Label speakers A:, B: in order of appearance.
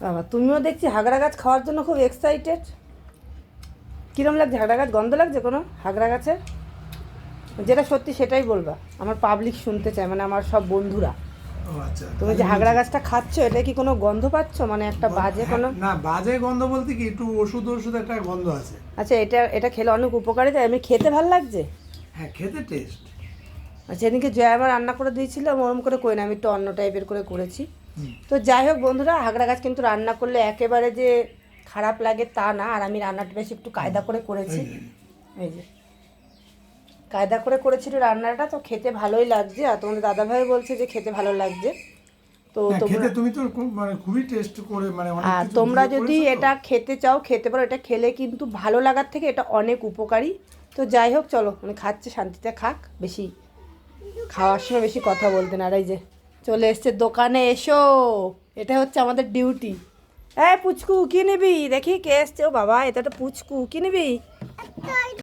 A: বাবা তুমিও দেখছি হাগড়া গাছ খাওয়ার জন্য খুব এক্সাইটেড। কীরকম লাগছে হাগড়া গাছ? গন্ধ লাগছে কোনো হাগড়া গাছের? যেটা সত্যি সেটাই বলবা, আমার পাবলিক শুনতে চায়, মানে আমার সব বন্ধুরা।
B: ও আচ্ছা,
A: তুমি যে হাগড়া গাছটা খাচ্ছ এটা কি কোনো গন্ধ পাচ্ছ, মানে একটা বাজে কোনো?
B: না বাজে গন্ধ বলতে কি একটু ওষুধ একটা গন্ধ আছে।
A: আচ্ছা, এটা এটা খেলে অনেক উপকারিতা, এমনি খেতে ভালো লাগছে।
B: হ্যাঁ, খেতে টেস্ট।
A: আচ্ছা, এদিকে জয় আমার রান্না করে দিয়েছিল, ওরম করে করি না, আমি একটু অন্য টাইপের করে করেছি। তো যাই হোক বন্ধুরা, হাগড়া গাছ কিন্তু রান্না করলে একেবারে যে খারাপ লাগে তা না। আর আমি রান্নাটা বেশ একটু কায়দা করে করেছি, এই যে কায়দা করে করেছিল রান্নাটা, তো খেতে ভালোই লাগছে। আর তোমাদের দাদাভাই বলছে যে খেতে ভালো লাগছে। তো
B: খেতে তুমি তো মানে খুবই টেস্ট করে মানে অনেক
A: আর
B: কিছু
A: তোমরা
B: দিয়ে
A: যদি
B: করেছো তো।
A: এটা খেতে চাও খেতে পারো, এটা খেলে কিন্তু ভালো লাগার থেকে এটা অনেক উপকারী। তো যাই হোক চলো, উনি খাচ্ছে শান্তিতে খাক, বেশি খাওয়ার সময় বেশি কথা বলতে না। আর এই যে চলে এসছে দোকানে, এসো, এটা হচ্ছে আমাদের ডিউটি। পুচকু কি নিবি? দেখি কে এসছে। ও বাবা, এটা তো পুচকু, কি নিবি?